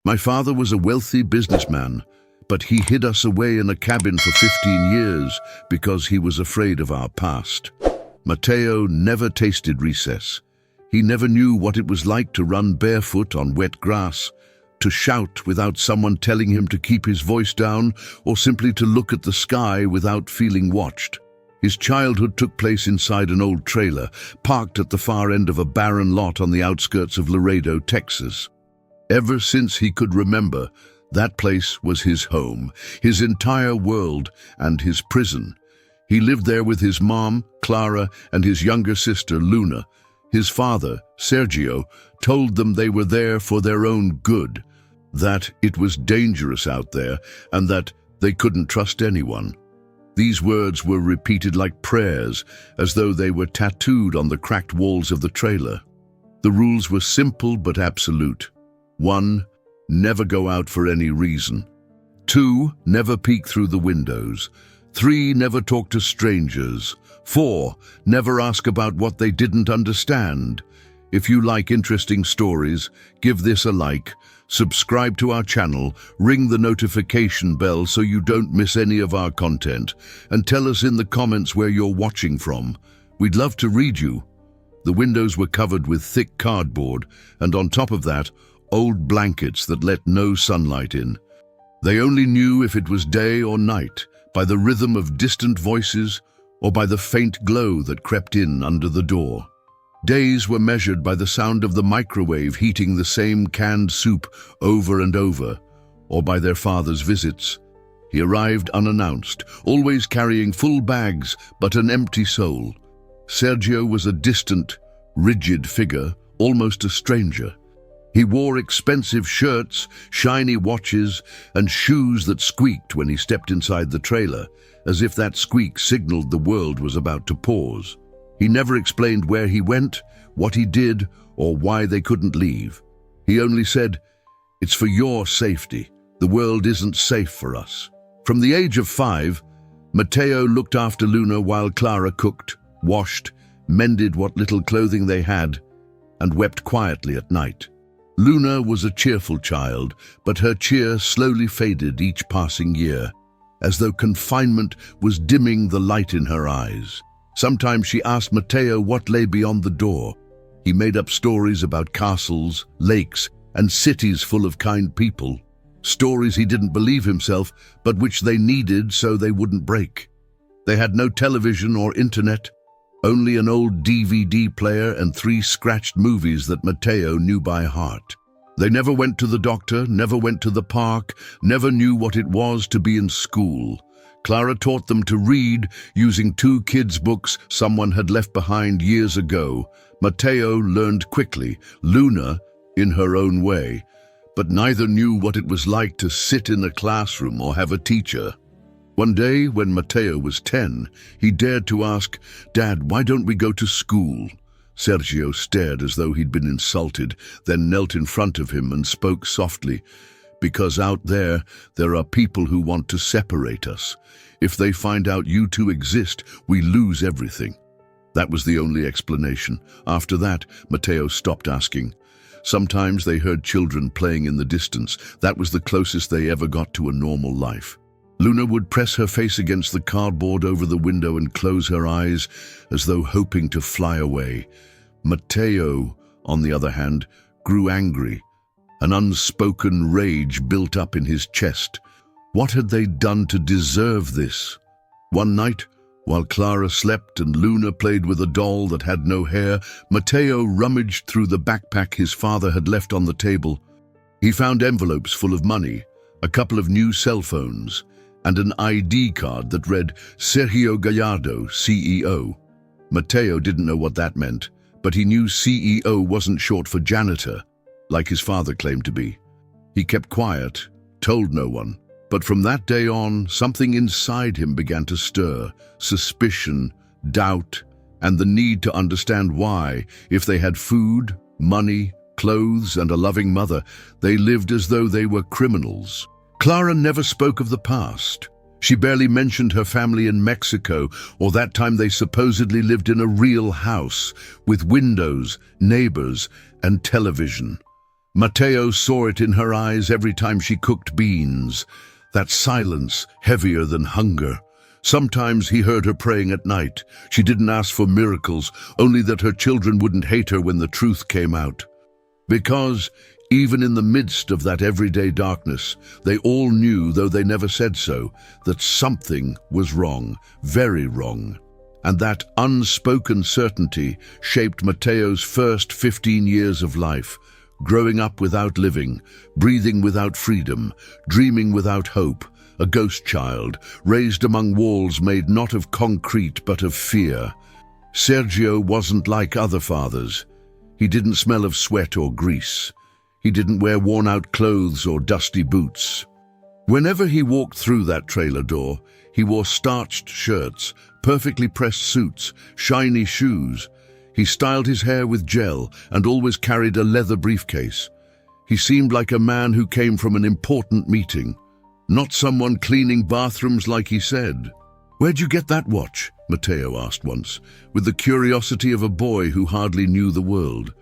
My father was a wealthy businessman, but he hid us away in a cabin for 15 years because he was afraid of our past. Matteo never tasted recess. He never knew what it was like to run barefoot on wet grass, to shout without someone telling him to keep his voice down, or simply to look at the sky without feeling watched. His childhood took place inside an old trailer, parked at the far end of a barren lot on the outskirts of Laredo, Texas. Ever since he could remember, that place was his home, his entire world, and his prison. He lived there with his mom, Clara, and his younger sister, Luna. His father, Sergio, told them they were there for their own good, that it was dangerous out there, and that they couldn't trust anyone. These words were repeated like prayers, as though they were tattooed on the cracked walls of the trailer. The rules were simple but absolute. 1. Never go out for any reason. 2. Never peek through the windows. 3. Never talk to strangers. 4. Never ask about what they didn't understand. If you like interesting stories, give this a like, subscribe to our channel, ring the notification bell so you don't miss any of our content, and tell us in the comments where you're watching from. We'd love to read you. The windows were covered with thick cardboard, and on top of that, old blankets that let no sunlight in. They only knew if it was day or night by the rhythm of distant voices or by the faint glow that crept in under the door. Days were measured by the sound of the microwave heating the same canned soup over and over, or by their father's visits. He arrived unannounced, always carrying full bags but an empty soul. Sergio was a distant, rigid figure, almost a stranger. He wore expensive shirts, shiny watches, and shoes that squeaked when he stepped inside the trailer, as if that squeak signaled the world was about to pause. He never explained where he went, what he did, or why they couldn't leave. He only said, "It's for your safety. The world isn't safe for us." From the age of 5, Matteo looked after Luna while Clara cooked, washed, mended what little clothing they had, and wept quietly at night. Luna was a cheerful child, but her cheer slowly faded each passing year, as though confinement was dimming the light in her eyes. Sometimes she asked Matteo what lay beyond the door. He made up stories about castles, lakes, and cities full of kind people. Stories he didn't believe himself, but which they needed so they wouldn't break. They had no television or internet, only an old DVD player and 3 scratched movies that Matteo knew by heart. They never went to the doctor, never went to the park, never knew what it was to be in school. Clara taught them to read using 2 kids' books someone had left behind years ago. Matteo learned quickly, Luna in her own way, but neither knew what it was like to sit in a classroom or have a teacher. One day, when Matteo was 10, he dared to ask, "Dad, why don't we go to school?" Sergio stared as though he'd been insulted, then knelt in front of him and spoke softly, "Because out there are people who want to separate us. If they find out you two exist, we lose everything." That was the only explanation. After that, Matteo stopped asking. Sometimes they heard children playing in the distance. That was the closest they ever got to a normal life. Luna would press her face against the cardboard over the window and close her eyes, as though hoping to fly away. Matteo, on the other hand, grew angry. An unspoken rage built up in his chest. What had they done to deserve this? One night, while Clara slept and Luna played with a doll that had no hair, Matteo rummaged through the backpack his father had left on the table. He found envelopes full of money, a couple of new cell phones, and an ID card that read Sergio Gallardo, CEO. Matteo didn't know what that meant, but he knew CEO wasn't short for janitor, like his father claimed to be. He kept quiet, told no one, but from that day on, something inside him began to stir, suspicion, doubt, and the need to understand why, if they had food, money, clothes, and a loving mother, they lived as though they were criminals. Clara never spoke of the past. She barely mentioned her family in Mexico or that time they supposedly lived in a real house with windows, neighbors, and television. Mateo saw it in her eyes every time she cooked beans, that silence heavier than hunger. Sometimes he heard her praying at night. She didn't ask for miracles, only that her children wouldn't hate her when the truth came out. Because, even in the midst of that everyday darkness, they all knew, though they never said so, that something was wrong, very wrong. And that unspoken certainty shaped Mateo's first 15 years of life, growing up without living, breathing without freedom, dreaming without hope, a ghost child, raised among walls made not of concrete but of fear. Sergio wasn't like other fathers. He didn't smell of sweat or grease. He didn't wear worn-out clothes or dusty boots. Whenever he walked through that trailer door, he wore starched shirts, perfectly pressed suits, shiny shoes. He styled his hair with gel and always carried a leather briefcase. He seemed like a man who came from an important meeting, not someone cleaning bathrooms like he said. "Where'd you get that watch?" Mateo asked once, with the curiosity of a boy who hardly knew the world.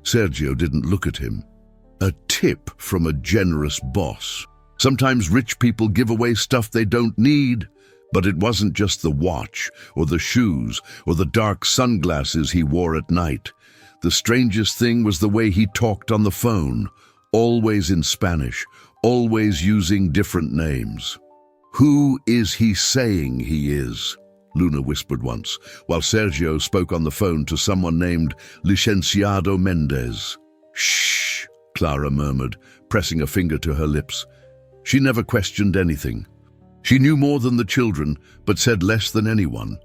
Sergio didn't look at him. "A tip from a generous boss. Sometimes rich people give away stuff they don't need." But it wasn't just the watch, or the shoes, or the dark sunglasses he wore at night. The strangest thing was the way he talked on the phone, always in Spanish, always using different names. "Who is he saying he is?" Luna whispered once, while Sergio spoke on the phone to someone named Licenciado Mendez. "Shh," Clara murmured, pressing a finger to her lips. She never questioned anything. She knew more than the children, but said less than anyone.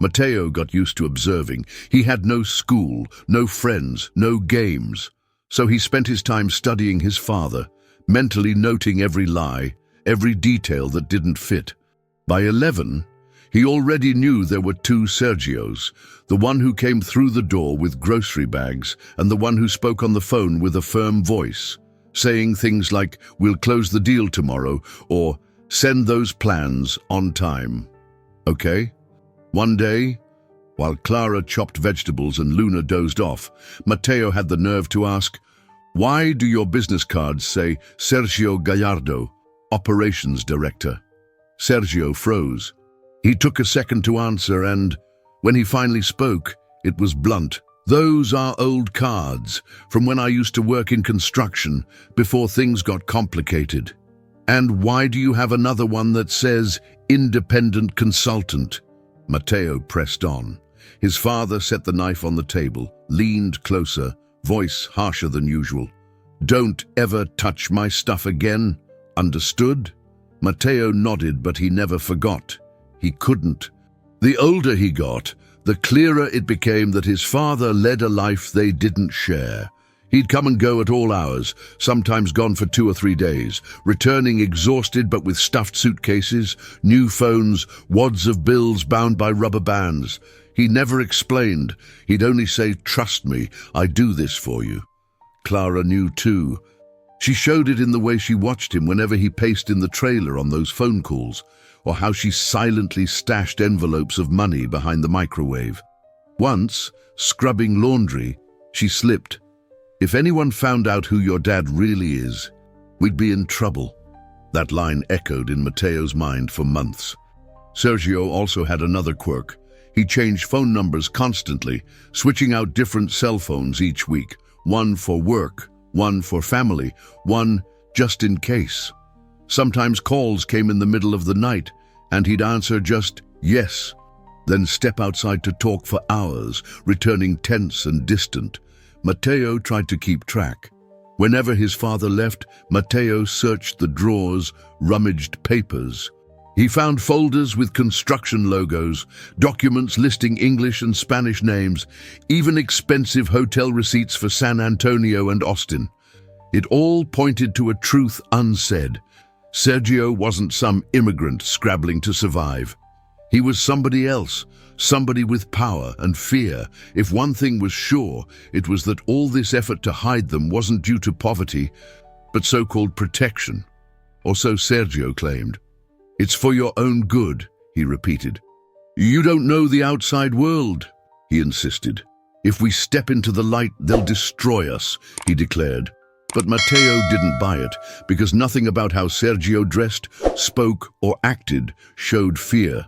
Mateo got used to observing. He had no school, no friends, no games. So he spent his time studying his father, mentally noting every lie, every detail that didn't fit. By 11, he already knew there were two Sergios, the one who came through the door with grocery bags and the one who spoke on the phone with a firm voice, saying things like, "We'll close the deal tomorrow," or "Send those plans on time." Okay? One day, while Clara chopped vegetables and Luna dozed off, Mateo had the nerve to ask, "Why do your business cards say Sergio Gallardo, Operations Director?" Sergio froze. He took a second to answer, and when he finally spoke, it was blunt. "Those are old cards from when I used to work in construction, before things got complicated." "And why do you have another one that says independent consultant?" Mateo pressed on. His father set the knife on the table, leaned closer, voice harsher than usual. "Don't ever touch my stuff again. Understood?" Mateo nodded, but he never forgot. He couldn't. The older he got, the clearer it became that his father led a life they didn't share. He'd come and go at all hours, sometimes gone for 2 or 3 days, returning exhausted but with stuffed suitcases, new phones, wads of bills bound by rubber bands. He never explained. He'd only say, "Trust me, I do this for you." Clara knew too. She showed it in the way she watched him whenever he paced in the trailer on those phone calls, or how she silently stashed envelopes of money behind the microwave. Once, scrubbing laundry, she slipped. "If anyone found out who your dad really is, we'd be in trouble." That line echoed in Mateo's mind for months. Sergio also had another quirk. He changed phone numbers constantly, switching out different cell phones each week, one for work, one for family, one just in case. Sometimes calls came in the middle of the night, and he'd answer just "yes," then step outside to talk for hours, returning tense and distant. Mateo tried to keep track. Whenever his father left, Mateo searched the drawers, rummaged papers. He found folders with construction logos, documents listing English and Spanish names, even expensive hotel receipts for San Antonio and Austin. It all pointed to a truth unsaid. Sergio wasn't some immigrant scrabbling to survive. He was somebody else, somebody with power and fear. If one thing was sure, it was that all this effort to hide them wasn't due to poverty, but so-called protection. Or so Sergio claimed. "It's for your own good," he repeated. "You don't know the outside world," he insisted. "If we step into the light, they'll destroy us," he declared. But Matteo didn't buy it, because nothing about how Sergio dressed, spoke, or acted showed fear.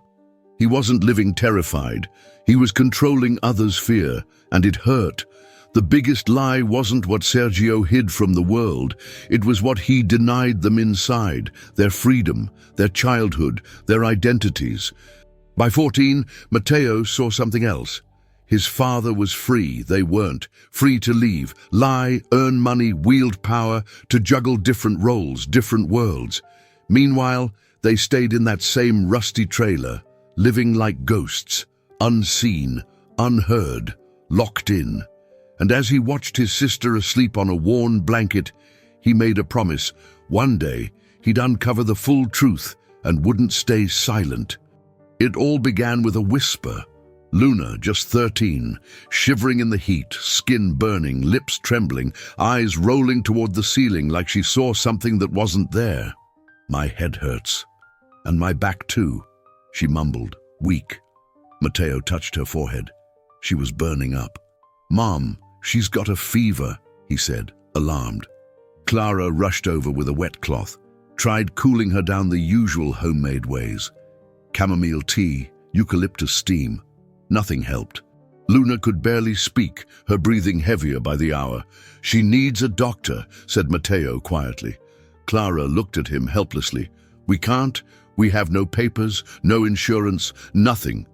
He wasn't living terrified. He was controlling others' fear, and it hurt. The biggest lie wasn't what Sergio hid from the world. It was what he denied them inside, their freedom, their childhood, their identities. By 14, Matteo saw something else. His father was free, they weren't. Free to leave, lie, earn money, wield power, to juggle different roles, different worlds. Meanwhile, they stayed in that same rusty trailer, living like ghosts, unseen, unheard, locked in. And as he watched his sister asleep on a worn blanket, he made a promise. One day, he'd uncover the full truth and wouldn't stay silent. It all began with a whisper. Luna, just 13, shivering in the heat, skin burning, lips trembling, eyes rolling toward the ceiling like she saw something that wasn't there. "My head hurts. And my back too," she mumbled, weak. Matteo touched her forehead. She was burning up. "Mom, she's got a fever," he said, alarmed. Clara rushed over with a wet cloth, tried cooling her down the usual homemade ways. Chamomile tea, eucalyptus steam. Nothing helped. Luna could barely speak, her breathing heavier by the hour. "She needs a doctor," said Matteo quietly. Clara looked at him helplessly. "We can't. We have no papers, no insurance, nothing."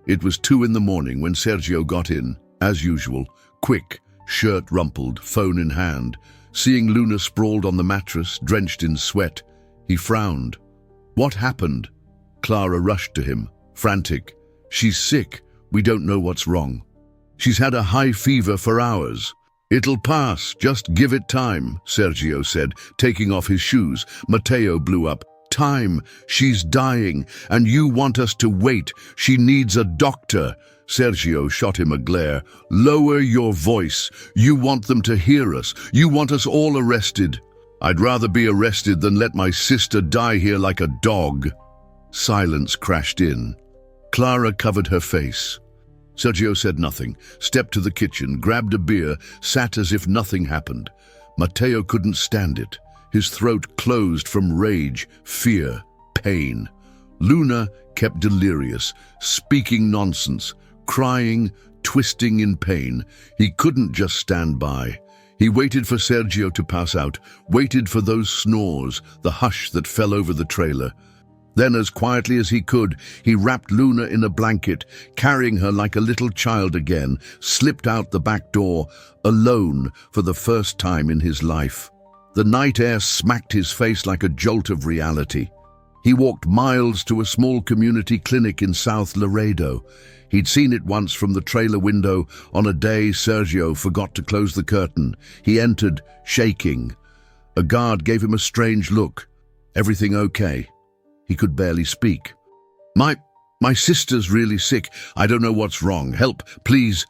It was 2 in the morning when Sergio got in, as usual, quick, shirt rumpled, phone in hand. Seeing Luna sprawled on the mattress, drenched in sweat, he frowned. "What happened?" Clara rushed to him, frantic. "She's sick. We don't know what's wrong. She's had a high fever for hours." "It'll pass, just give it time," Sergio said, taking off his shoes. Matteo blew up. "Time, she's dying, and you want us to wait. She needs a doctor." Sergio shot him a glare. "Lower your voice. You want them to hear us. You want us all arrested." "I'd rather be arrested than let my sister die here like a dog." Silence crashed in. Clara covered her face. Sergio said nothing, stepped to the kitchen, grabbed a beer, sat as if nothing happened. Matteo couldn't stand it. His throat closed from rage, fear, pain. Luna kept delirious, speaking nonsense, crying, twisting in pain. He couldn't just stand by. He waited for Sergio to pass out, waited for those snores, the hush that fell over the trailer. Then, as quietly as he could, he wrapped Luna in a blanket, carrying her like a little child again, slipped out the back door, alone for the first time in his life. The night air smacked his face like a jolt of reality. He walked miles to a small community clinic in South Laredo. He'd seen it once from the trailer window on a day Sergio forgot to close the curtain. He entered, shaking. A guard gave him a strange look. "Everything okay?" He could barely speak. My sister's really sick. I don't know what's wrong. Help, please."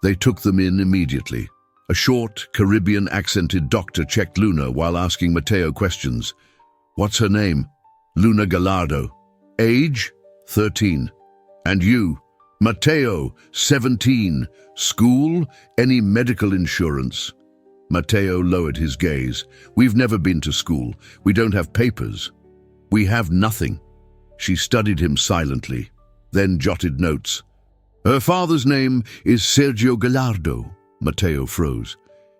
They took them in immediately. A short, Caribbean-accented doctor checked Luna while asking Matteo questions. "What's her name?" "Luna Gallardo." "Age?" 13. "And you?" "Matteo, 17. "School? Any medical insurance?" Matteo lowered his gaze. "We've never been to school. We don't have papers." "We have nothing." She studied him silently, then jotted notes. "Her father's name is Sergio Gallardo." Matteo froze.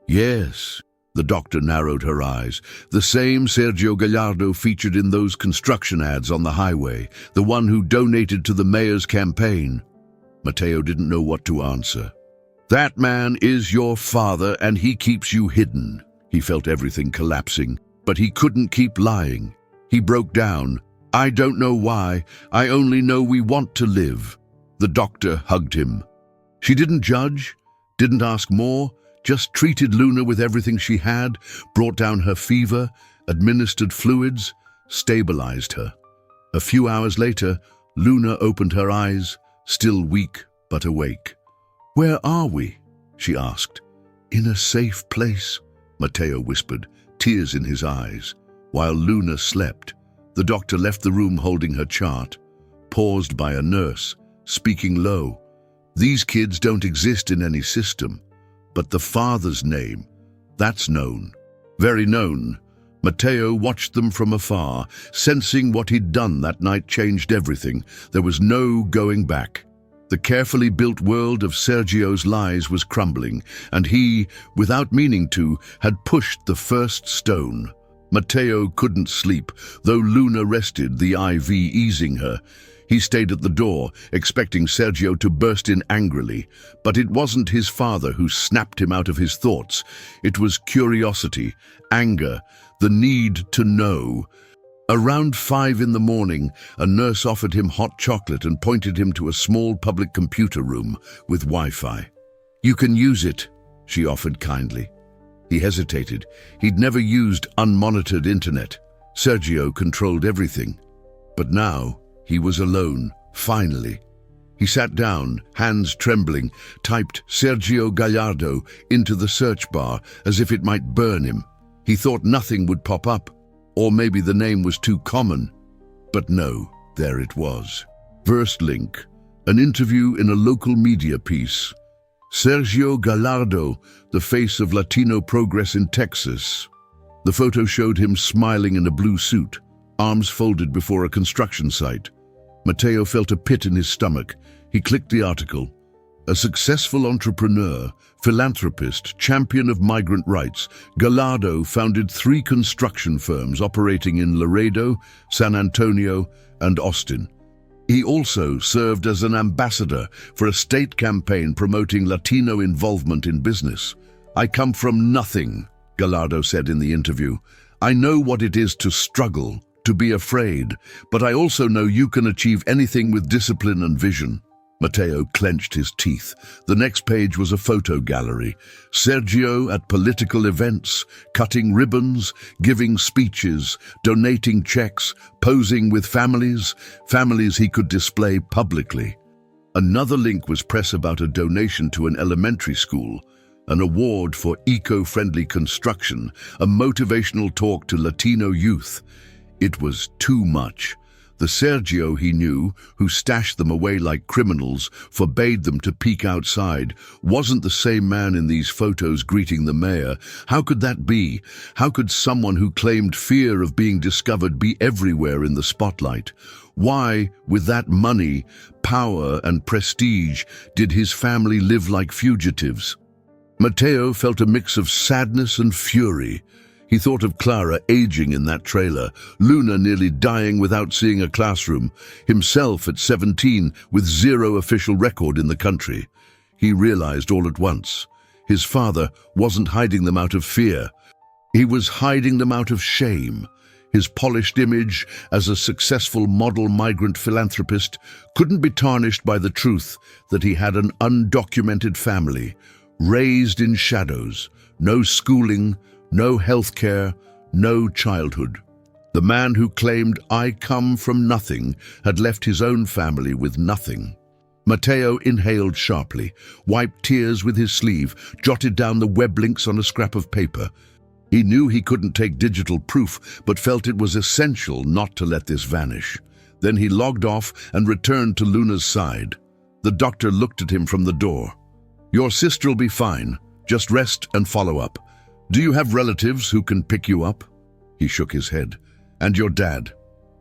"Yes." The doctor narrowed her eyes. "The same Sergio Gallardo featured in those construction ads on the highway, the one who donated to the mayor's campaign." Matteo didn't know what to answer. "That man is your father, and he keeps you hidden." He felt everything collapsing, but he couldn't keep lying. He broke down. "I don't know why. I only know we want to live." The doctor hugged him. She didn't judge, didn't ask more, just treated Luna with everything she had, brought down her fever, administered fluids, stabilized her. A few hours later, Luna opened her eyes, still weak but awake. "Where are we?" she asked. "In a safe place," Matteo whispered, tears in his eyes. While Luna slept, the doctor left the room holding her chart, paused by a nurse, speaking low. "These kids don't exist in any system, but the father's name, that's known. very known. Matteo watched them from afar, sensing what he'd done that night changed everything. There was no going back. The carefully built world of Sergio's lies was crumbling, and he, without meaning to, had pushed the first stone. Matteo couldn't sleep, though Luna rested, the IV easing her. He stayed at the door, expecting Sergio to burst in angrily. But it wasn't his father who snapped him out of his thoughts. It was curiosity, anger, the need to know. Around 5 in the morning, a nurse offered him hot chocolate and pointed him to a small public computer room with Wi-Fi. "You can use it," she offered kindly. He hesitated. He'd never used unmonitored internet. Sergio controlled everything. But now, he was alone, finally. He sat down, hands trembling, typed Sergio Gallardo into the search bar as if it might burn him. He thought nothing would pop up, or maybe the name was too common. But no, there it was. First link, an interview in a local media piece. Sergio Gallardo, the face of Latino progress in Texas. The photo showed him smiling in a blue suit, arms folded before a construction site. Matteo felt a pit in his stomach. He clicked the article. A successful entrepreneur, philanthropist, champion of migrant rights, Gallardo founded 3 construction firms operating in Laredo, San Antonio, and Austin. He also served as an ambassador for a state campaign promoting Latino involvement in business. "I come from nothing," Gallardo said in the interview. "I know what it is to struggle, to be afraid, but I also know you can achieve anything with discipline and vision." Matteo clenched his teeth. The next page was a photo gallery. Sergio at political events, cutting ribbons, giving speeches, donating checks, posing with families he could display publicly. Another link was press about a donation to an elementary school, an award for eco-friendly construction, a motivational talk to Latino youth. It was too much. The Sergio he knew, who stashed them away like criminals, forbade them to peek outside, wasn't the same man in these photos greeting the mayor. How could that be? How could someone who claimed fear of being discovered be everywhere in the spotlight? Why, with that money, power, and prestige, did his family live like fugitives? Matteo felt a mix of sadness and fury. He thought of Clara aging in that trailer, Luna nearly dying without seeing a classroom, himself at 17 with 0 official record in the country. He realized all at once. His father wasn't hiding them out of fear. He was hiding them out of shame. His polished image as a successful model migrant philanthropist couldn't be tarnished by the truth that he had an undocumented family, raised in shadows, no schooling, no health care, no childhood. The man who claimed, "I come from nothing," had left his own family with nothing. Matteo inhaled sharply, wiped tears with his sleeve, jotted down the web links on a scrap of paper. He knew he couldn't take digital proof, but felt it was essential not to let this vanish. Then he logged off and returned to Luna's side. The doctor looked at him from the door. "Your sister'll be fine. Just rest and follow up. Do you have relatives who can pick you up?" He shook his head. "And your dad?"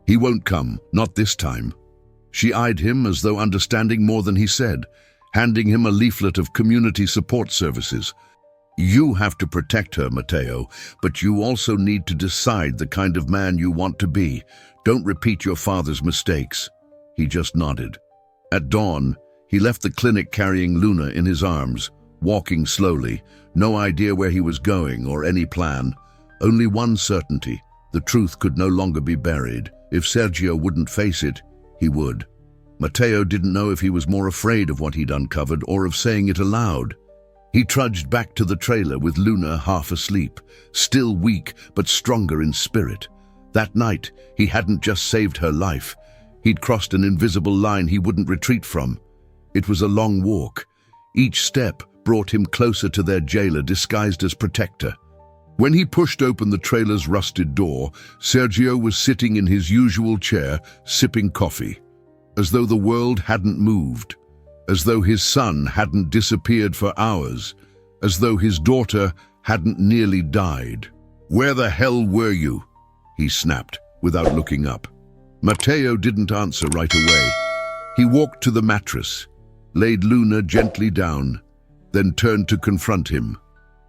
"He won't come, not this time." She eyed him as though understanding more than he said, handing him a leaflet of community support services. "You have to protect her, Matteo, but you also need to decide the kind of man you want to be. Don't repeat your father's mistakes." He just nodded. At dawn, he left the clinic carrying Luna in his arms, walking slowly, no idea where he was going or any plan. Only one certainty: the truth could no longer be buried. If Sergio wouldn't face it, he would. Matteo didn't know if he was more afraid of what he'd uncovered or of saying it aloud. He trudged back to the trailer with Luna half asleep, still weak but stronger in spirit. That night, he hadn't just saved her life. He'd crossed an invisible line he wouldn't retreat from. It was a long walk. Each step brought him closer to their jailer disguised as protector. When he pushed open the trailer's rusted door, Sergio was sitting in his usual chair, sipping coffee, as though the world hadn't moved, as though his son hadn't disappeared for hours, as though his daughter hadn't nearly died. Where the hell were you? He snapped, without looking up. Matteo didn't answer right away. He walked to the mattress, laid Luna gently down, then turned to confront him.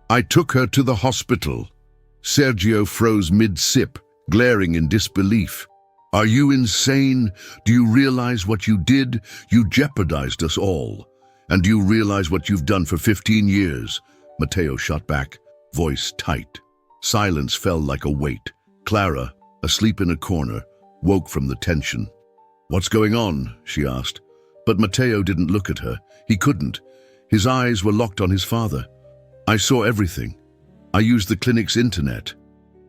I took her to the hospital. Sergio froze mid-sip, glaring in disbelief. Are you insane? Do you realize what you did? You jeopardized us all. And do you realize what you've done for 15 years? Matteo shot back, voice tight. Silence fell like a weight. Clara, asleep in a corner, woke from the tension. What's going on? She asked. But Matteo didn't look at her. He couldn't. His eyes were locked on his father. I saw everything. I used the clinic's internet.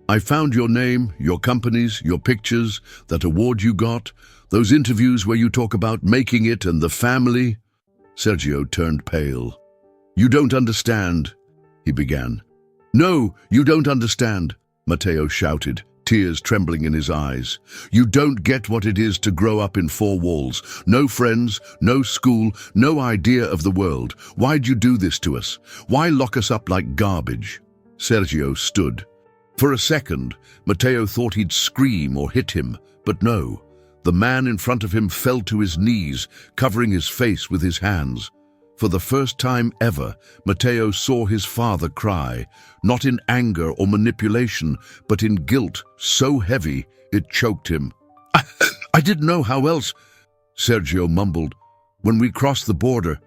I found your name, your companies, your pictures, that award you got, those interviews where you talk about making it and the family. Sergio turned pale. You don't understand, he began. No, you don't understand, Matteo shouted, tears trembling in his eyes. You don't get what it is to grow up in four walls. No friends, no school, no idea of the world. Why'd you do this to us? Why lock us up like garbage? Sergio stood. For a second, Matteo thought he'd scream or hit him, but no. The man in front of him fell to his knees, covering his face with his hands. For the first time ever, Matteo saw his father cry, not in anger or manipulation, but in guilt so heavy it choked him. I didn't know how else, Sergio mumbled. When we crossed the border,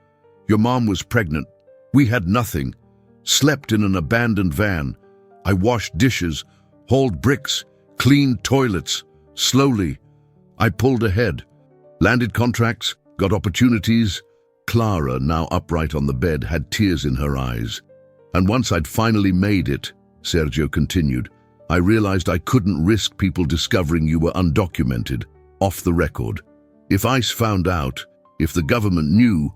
your mom was pregnant. We had nothing. Slept in an abandoned van. I washed dishes, hauled bricks, cleaned toilets. Slowly, I pulled ahead. Landed contracts, got opportunities. Clara, now upright on the bed, had tears in her eyes. And once I'd finally made it, Sergio continued, I realized I couldn't risk people discovering you were undocumented, off the record. If ICE found out, if the government knew,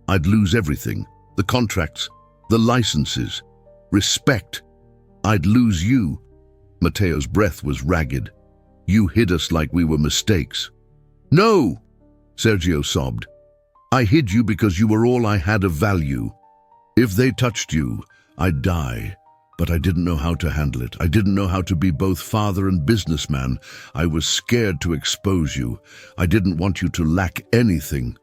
I'd lose everything. The contracts, the licenses, respect. I'd lose you. Matteo's breath was ragged. You hid us like we were mistakes. No, Sergio sobbed. I hid you because you were all I had of value. If they touched you, I'd die. But I didn't know how to handle it. I didn't know how to be both father and businessman. I was scared to expose you. I didn't want you to lack anything.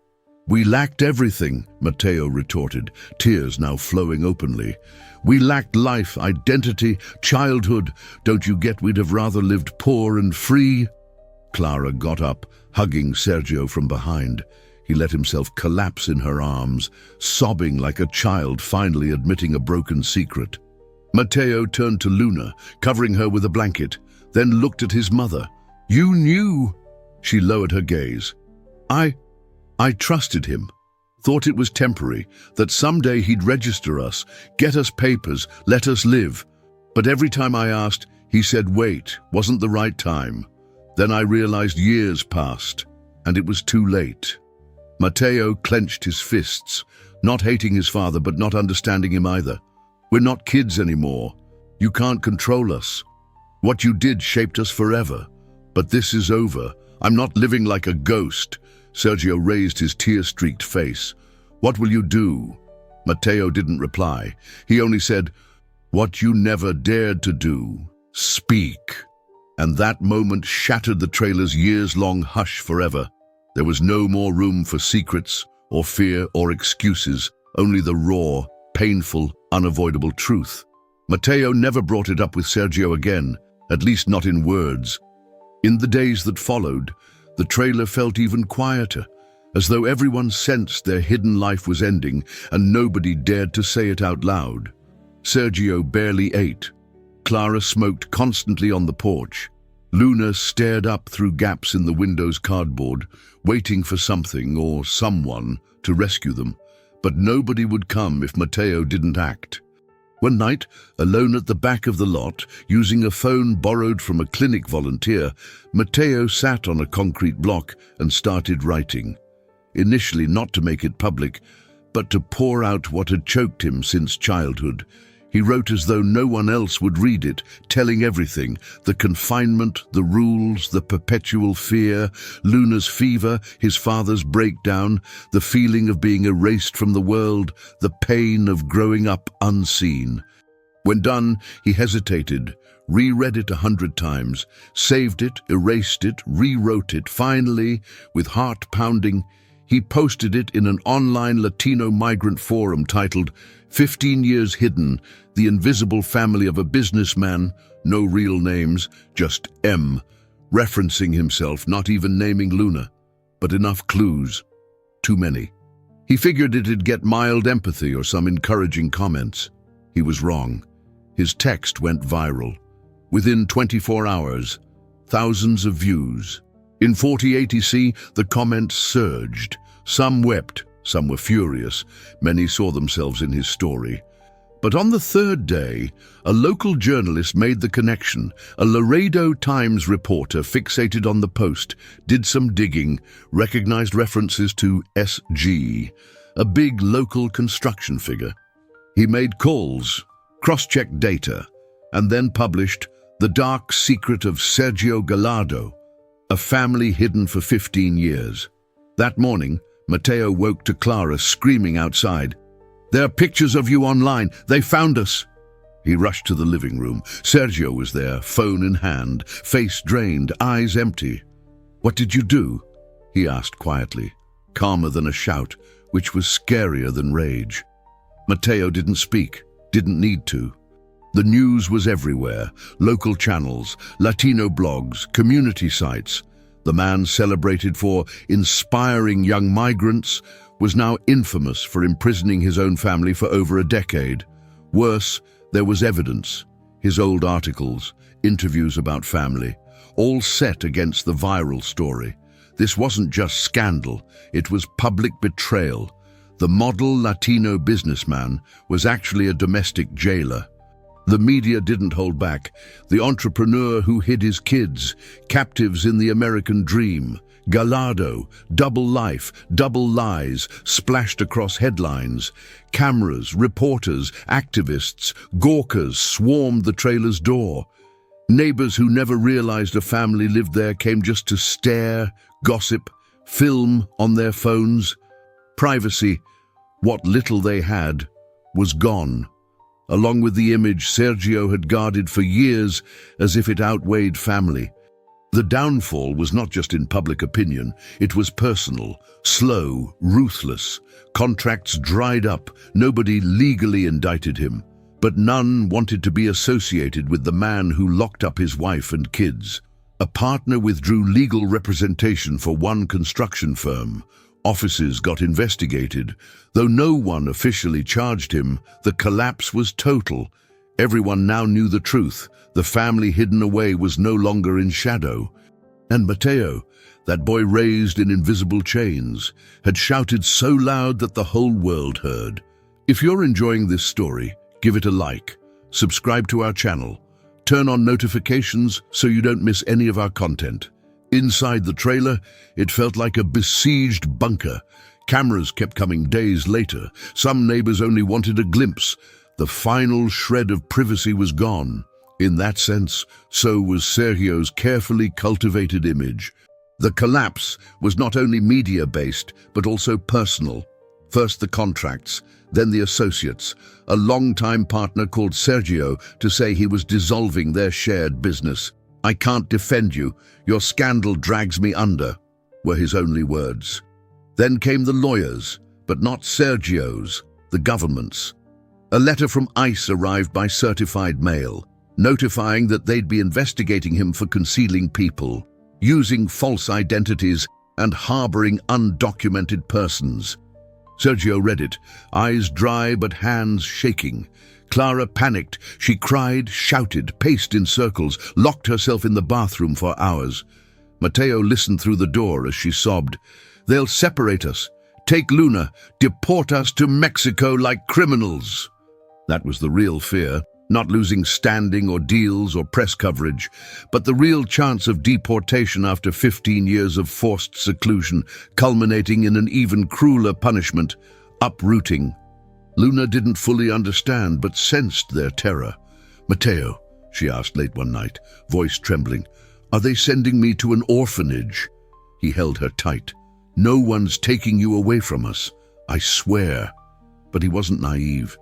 We lacked everything, Matteo retorted, tears now flowing openly. We lacked life, identity, childhood. Don't you get we'd have rather lived poor and free? Clara got up, hugging Sergio from behind. He let himself collapse in her arms, sobbing like a child finally admitting a broken secret. Matteo turned to Luna, covering her with a blanket, then looked at his mother. You knew. She lowered her gaze. I trusted him, thought it was temporary, that someday he'd register us, get us papers, let us live. But every time I asked, he said wait, wasn't the right time. Then I realized years passed, and it was too late. Matteo clenched his fists, not hating his father but not understanding him either. We're not kids anymore. You can't control us. What you did shaped us forever. But this is over. I'm not living like a ghost. Sergio raised his tear-streaked face. What will you do? Matteo didn't reply. He only said, what you never dared to do. Speak. And that moment shattered the trailer's years-long hush forever. There was no more room for secrets, or fear, or excuses, only the raw, painful, unavoidable truth. Matteo never brought it up with Sergio again, at least not in words. In the days that followed, the trailer felt even quieter, as though everyone sensed their hidden life was ending and nobody dared to say it out loud. Sergio barely ate. Clara smoked constantly on the porch. Luna stared up through gaps in the window's cardboard, waiting for something or someone to rescue them. But nobody would come if Matteo didn't act. One night, alone at the back of the lot, using a phone borrowed from a clinic volunteer, Matteo sat on a concrete block and started writing. Initially not to make it public, but to pour out what had choked him since childhood. He wrote as though no one else would read it, telling everything, the confinement, the rules, the perpetual fear, Luna's fever, his father's breakdown, the feeling of being erased from the world, the pain of growing up unseen. When done, he hesitated, reread it 100 times, saved it, erased it, rewrote it. Finally, with heart pounding, he posted it in an online Latino migrant forum titled 15 Years Hidden, The Invisible Family of a Businessman, no real names, just M, referencing himself, not even naming Luna, but enough clues. Too many. He figured it'd get mild empathy or some encouraging comments. He was wrong. His text went viral. Within 24 hours, thousands of views. In 4080C, the comments surged. Some wept, some were furious. Many saw themselves in his story. But on the third day, a local journalist made the connection. A Laredo Times reporter fixated on the post, did some digging, recognized references to SG, a big local construction figure. He made calls, cross-checked data, and then published The Dark Secret of Sergio Gallardo, a family hidden for 15 years. That morning, Mateo woke to Clara screaming outside. "There are pictures of you online. They found us." He rushed to the living room. Sergio was there, phone in hand, face drained, eyes empty. "What did you do?" he asked quietly, calmer than a shout, which was scarier than rage. Mateo didn't speak, didn't need to. The news was everywhere, local channels, Latino blogs, community sites. The man celebrated for inspiring young migrants was now infamous for imprisoning his own family for over a decade. Worse, there was evidence, his old articles, interviews about family, all set against the viral story. This wasn't just scandal, it was public betrayal. The model Latino businessman was actually a domestic jailer. The media didn't hold back. The entrepreneur who hid his kids, captives in the American dream, Gallardo, double life, double lies, splashed across headlines. Cameras, reporters, activists, gawkers swarmed the trailer's door. Neighbors who never realized a family lived there came just to stare, gossip, film on their phones. Privacy, what little they had, was gone. Along with the image Sergio had guarded for years as if it outweighed family. The downfall was not just in public opinion, it was personal, slow, ruthless. Contracts dried up, nobody legally indicted him. But none wanted to be associated with the man who locked up his wife and kids. A partner withdrew legal representation for one construction firm. Offices got investigated. Though no one officially charged him, the collapse was total. Everyone now knew the truth. The family hidden away was no longer in shadow. And Mateo, that boy raised in invisible chains, had shouted so loud that the whole world heard. If you're enjoying this story, give it a like, subscribe to our channel, turn on notifications so you don't miss any of our content. Inside the trailer, it felt like a besieged bunker. Cameras kept coming days later. Some neighbors only wanted a glimpse. The final shred of privacy was gone. In that sense, so was Sergio's carefully cultivated image. The collapse was not only media-based, but also personal. First the contracts, then the associates. A longtime partner called Sergio to say he was dissolving their shared business. "I can't defend you. Your scandal drags me under," were his only words. Then came the lawyers, but not Sergio's, the government's. A letter from ICE arrived by certified mail, notifying that they'd be investigating him for concealing people, using false identities, and harboring undocumented persons. Sergio read it, eyes dry but hands shaking. Clara panicked. She cried, shouted, paced in circles, locked herself in the bathroom for hours. Mateo listened through the door as she sobbed. "They'll separate us, take Luna, deport us to Mexico like criminals." That was the real fear, not losing standing or deals or press coverage, but the real chance of deportation after 15 years of forced seclusion, culminating in an even crueler punishment, uprooting. Luna didn't fully understand, but sensed their terror. "Mateo," she asked late one night, voice trembling, "are they sending me to an orphanage?" He held her tight. "No one's taking you away from us, I swear." But he wasn't naive.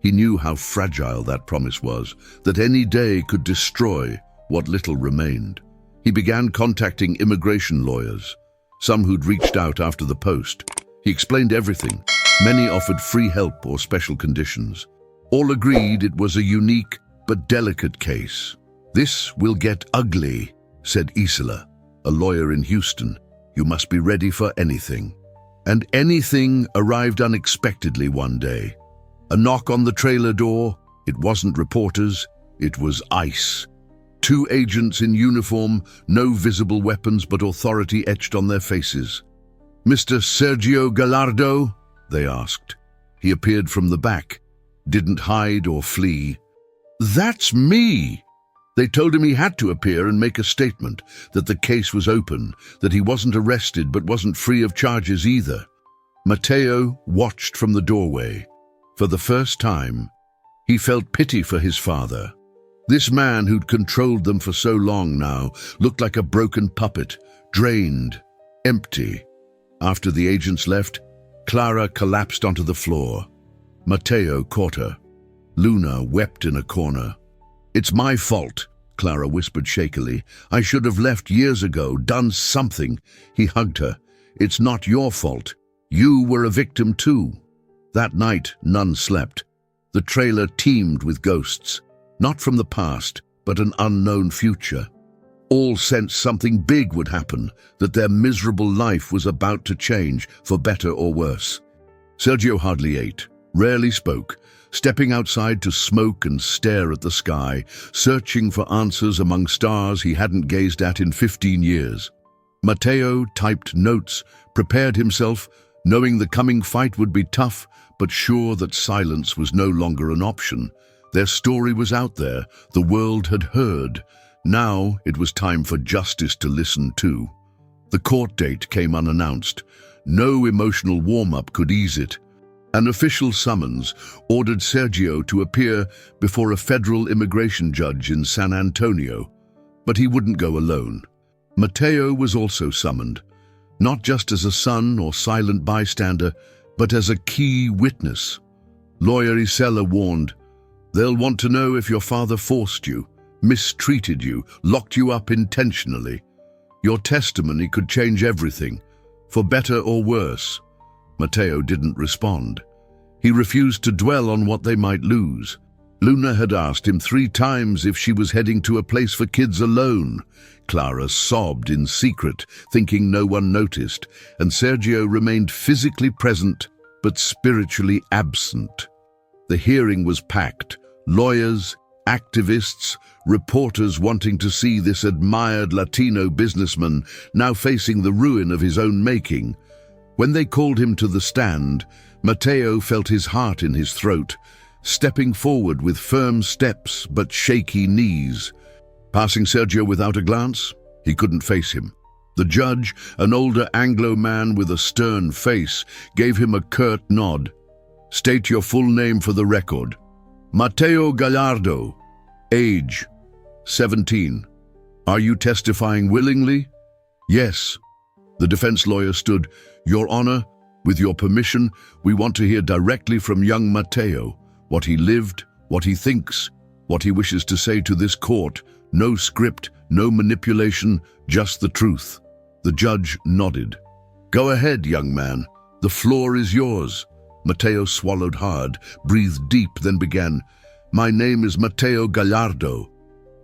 He knew how fragile that promise was, that any day could destroy what little remained. He began contacting immigration lawyers, some who'd reached out after the post. He explained everything. Many offered free help or special conditions. All agreed it was a unique but delicate case. "This will get ugly," said Isola, a lawyer in Houston. "You must be ready for anything." And anything arrived unexpectedly one day. A knock on the trailer door. It wasn't reporters, it was ICE. 2 agents in uniform, no visible weapons but authority etched on their faces. "Mr. Sergio Gallardo?" they asked. He appeared from the back, didn't hide or flee. "That's me!" They told him he had to appear and make a statement, that the case was open, that he wasn't arrested but wasn't free of charges either. Matteo watched from the doorway. For the first time, he felt pity for his father. This man who'd controlled them for so long now looked like a broken puppet, drained, empty. After the agents left, Clara collapsed onto the floor. Matteo caught her. Luna wept in a corner. "It's my fault," Clara whispered shakily. "I should have left years ago, done something." He hugged her. "It's not your fault. You were a victim too." That night, none slept. The trailer teemed with ghosts, not from the past, but an unknown future. All sensed something big would happen, that their miserable life was about to change, for better or worse. Sergio hardly ate, rarely spoke, stepping outside to smoke and stare at the sky, searching for answers among stars he hadn't gazed at in 15 years. Matteo typed notes, prepared himself, knowing the coming fight would be tough, but sure that silence was no longer an option. Their story was out there, the world had heard. Now it was time for justice to listen to. The court date came unannounced. No emotional warm-up could ease it. An official summons ordered Sergio to appear before a federal immigration judge in San Antonio, but he wouldn't go alone. Matteo was also summoned, not just as a son or silent bystander, but as a key witness. Lawyer Isela warned, "They'll want to know if your father forced you, mistreated you, locked you up intentionally. Your testimony could change everything, for better or worse." Matteo didn't respond. He refused to dwell on what they might lose. Luna had asked him 3 times if she was heading to a place for kids alone. Clara sobbed in secret, thinking no one noticed, and Sergio remained physically present but spiritually absent. The hearing was packed. Lawyers, activists, reporters wanting to see this admired Latino businessman now facing the ruin of his own making. When they called him to the stand, Matteo felt his heart in his throat, stepping forward with firm steps but shaky knees. Passing Sergio without a glance, he couldn't face him. The judge, an older Anglo man with a stern face, gave him a curt nod. "State your full name for the record." "Matteo Gallardo. Age, 17. "Are you testifying willingly?" "Yes." The defense lawyer stood. "Your Honor, with your permission, we want to hear directly from young Matteo, what he lived, what he thinks, what he wishes to say to this court. No script, no manipulation, just the truth." The judge nodded. "Go ahead, young man. The floor is yours." Matteo swallowed hard, breathed deep, then began. "My name is Matteo Gallardo.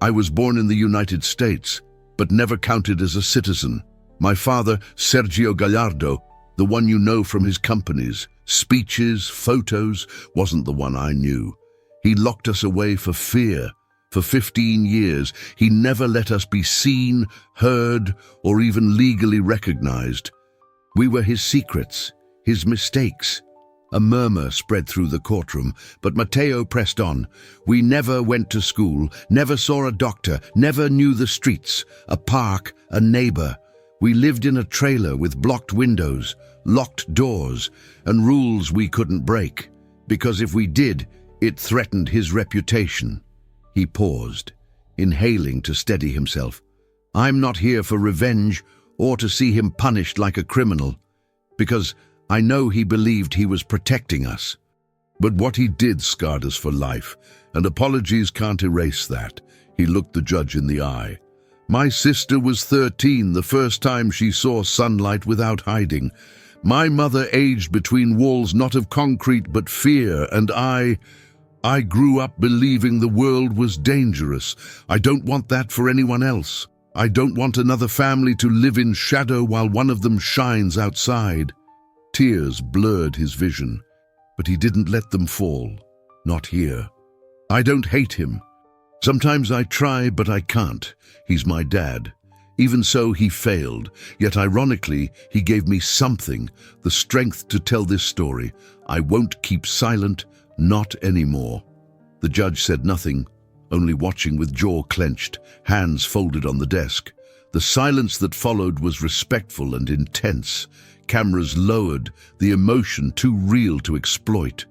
I was born in the United States, but never counted as a citizen. My father, Sergio Gallardo, the one you know from his companies, speeches, photos, wasn't the one I knew. He locked us away for fear. For 15 years, he never let us be seen, heard, or even legally recognized. We were his secrets, his mistakes." A murmur spread through the courtroom, but Matteo pressed on. "We never went to school, never saw a doctor, never knew the streets, a park, a neighbor. We lived in a trailer with blocked windows, locked doors, and rules we couldn't break, because if we did, it threatened his reputation." He paused, inhaling to steady himself. "I'm not here for revenge or to see him punished like a criminal, because I know he believed he was protecting us." But what he did scarred us for life, and apologies can't erase that. He looked the judge in the eye. My sister was 13 the first time she saw sunlight without hiding. My mother aged between walls not of concrete but fear, and I grew up believing the world was dangerous. I don't want that for anyone else. I don't want another family to live in shadow while one of them shines outside. Tears blurred his vision, but he didn't let them fall. Not here. I don't hate him. Sometimes I try, but I can't. He's my dad. Even so, he failed. Yet ironically, he gave me something, the strength to tell this story. I won't keep silent, not anymore. The judge said nothing, only watching with jaw clenched, hands folded on the desk. The silence that followed was respectful and intense. Cameras lowered, the emotion too real to exploit.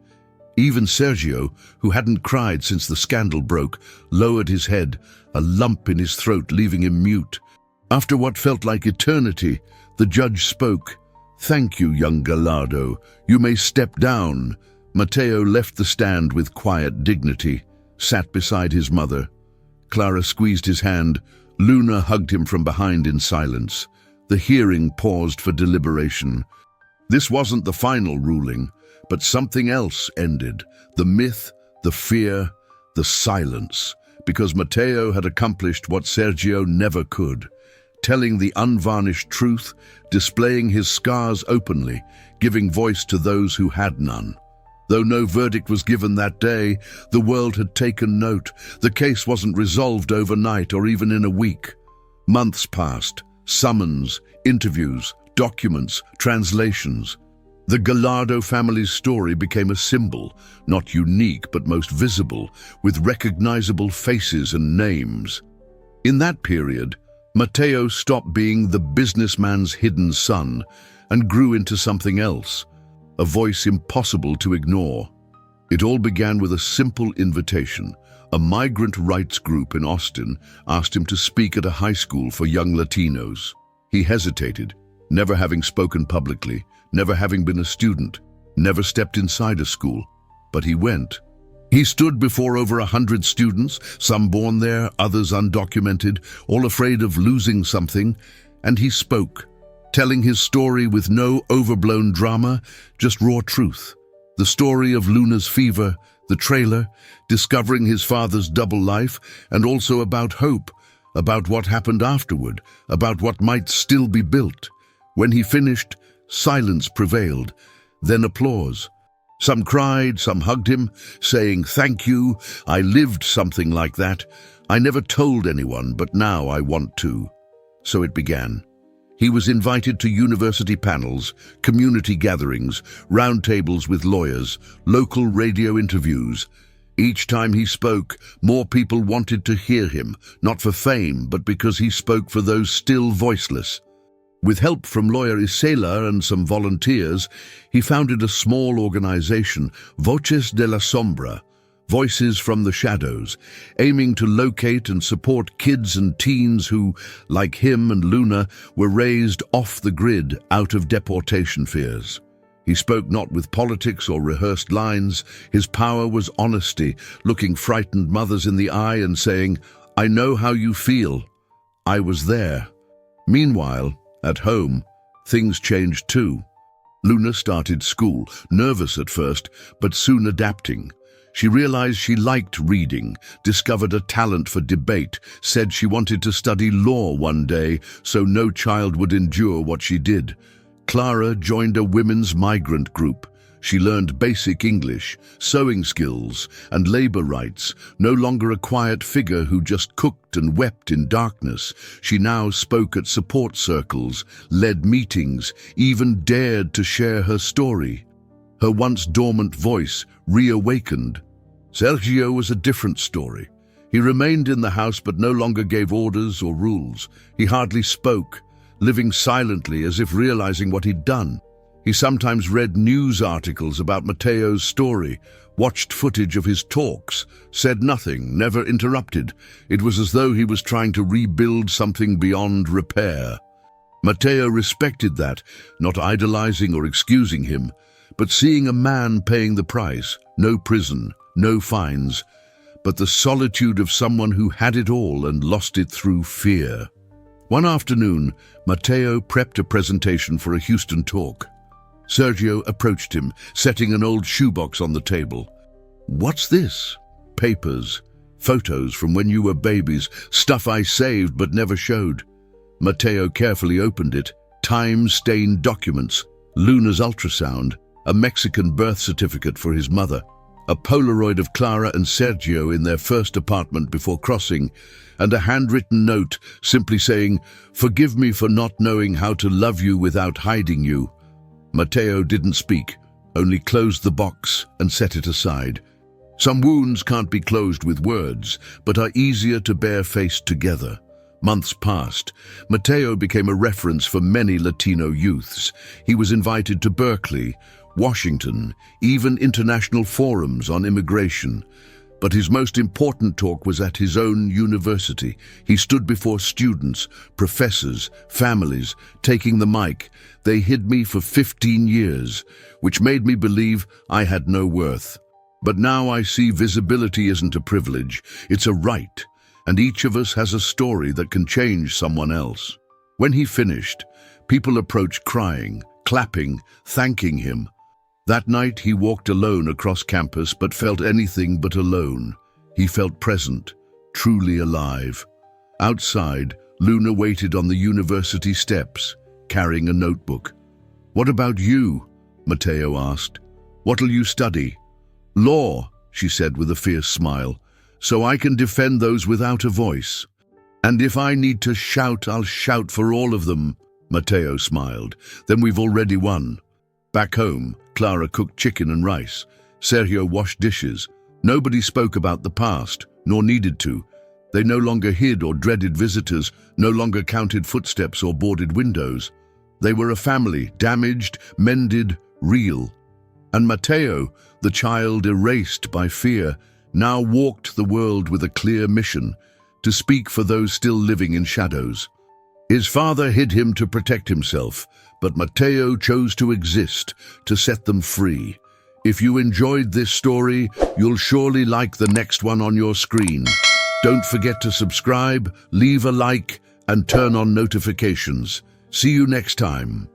Even Sergio, who hadn't cried since the scandal broke, lowered his head, a lump in his throat leaving him mute. After what felt like eternity, the judge spoke. "Thank you, young Gallardo. You may step down." Matteo left the stand with quiet dignity, sat beside his mother. Clara squeezed his hand. Luna hugged him from behind in silence. The hearing paused for deliberation. This wasn't the final ruling, but something else ended. The myth, the fear, the silence. Because Matteo had accomplished what Sergio never could. Telling the unvarnished truth, displaying his scars openly, giving voice to those who had none. Though no verdict was given that day, the world had taken note. The case wasn't resolved overnight or even in a week. Months passed. Summons, interviews, documents, translations. The Gallardo family's story became a symbol, not unique but most visible, with recognizable faces and names. In that period, Matteo stopped being the businessman's hidden son and grew into something else, a voice impossible to ignore. It all began with a simple invitation. A migrant rights group in Austin asked him to speak at a high school for young Latinos. He hesitated, never having spoken publicly, never having been a student, never stepped inside a school. But he went. He stood before over 100 students, some born there, others undocumented, all afraid of losing something, and he spoke, telling his story with no overblown drama, just raw truth. The story of Luna's fever, the trailer, discovering his father's double life, and also about hope, about what happened afterward, about what might still be built. When he finished, silence prevailed, then applause. Some cried, some hugged him, saying, "Thank you, I lived something like that. I never told anyone, but now I want to." So it began. He was invited to university panels, community gatherings, roundtables with lawyers, local radio interviews. Each time he spoke, more people wanted to hear him, not for fame, but because he spoke for those still voiceless. With help from lawyer Isela and some volunteers, he founded a small organization, Voces de la Sombra, Voices from the Shadows, aiming to locate and support kids and teens who, like him and Luna, were raised off the grid out of deportation fears. He spoke not with politics or rehearsed lines. His power was honesty, looking frightened mothers in the eye and saying, "I know how you feel. I was there." Meanwhile, at home, things changed too. Luna started school, nervous at first, but soon adapting. She realized she liked reading, discovered a talent for debate, said she wanted to study law one day so no child would endure what she did. Clara joined a women's migrant group. She learned basic English, sewing skills, and labor rights, no longer a quiet figure who just cooked and wept in darkness. She now spoke at support circles, led meetings, even dared to share her story. Her once dormant voice reawakened. Sergio was a different story. He remained in the house but no longer gave orders or rules. He hardly spoke, living silently as if realizing what he'd done. He sometimes read news articles about Matteo's story, watched footage of his talks, said nothing, never interrupted. It was as though he was trying to rebuild something beyond repair. Matteo respected that, not idolizing or excusing him, but seeing a man paying the price, no prison, no fines, but the solitude of someone who had it all and lost it through fear. One afternoon, Matteo prepped a presentation for a Houston talk. Sergio approached him, setting an old shoebox on the table. "What's this?" "Papers. Photos from when you were babies, stuff I saved but never showed." Matteo carefully opened it. Time-stained documents, Luna's ultrasound, a Mexican birth certificate for his mother, a Polaroid of Clara and Sergio in their first apartment before crossing, and a handwritten note simply saying, "Forgive me for not knowing how to love you without hiding you." Matteo didn't speak, only closed the box and set it aside. Some wounds can't be closed with words, but are easier to bear faced together. Months passed. Matteo became a reference for many Latino youths. He was invited to Berkeley, Washington, even international forums on immigration. But his most important talk was at his own university. He stood before students, professors, families, taking the mic. "They hid me for 15 years, which made me believe I had no worth. But now I see visibility isn't a privilege, it's a right. And each of us has a story that can change someone else." When he finished, people approached crying, clapping, thanking him. That night he walked alone across campus but felt anything but alone. He felt present, truly alive. Outside, Luna waited on the university steps, carrying a notebook. "What about you?" Matteo asked. "What'll you study?" "Law," she said with a fierce smile. "So I can defend those without a voice. And if I need to shout, I'll shout for all of them." Matteo smiled. "Then we've already won." Back home, Clara cooked chicken and rice. Sergio washed dishes. Nobody spoke about the past, nor needed to. They no longer hid or dreaded visitors, no longer counted footsteps or boarded windows. They were a family, damaged, mended, real. And Matteo, the child erased by fear, now walked the world with a clear mission, to speak for those still living in shadows. His father hid him to protect himself, but Matteo chose to exist, to set them free. If you enjoyed this story, you'll surely like the next one on your screen. Don't forget to subscribe, leave a like, and turn on notifications. See you next time.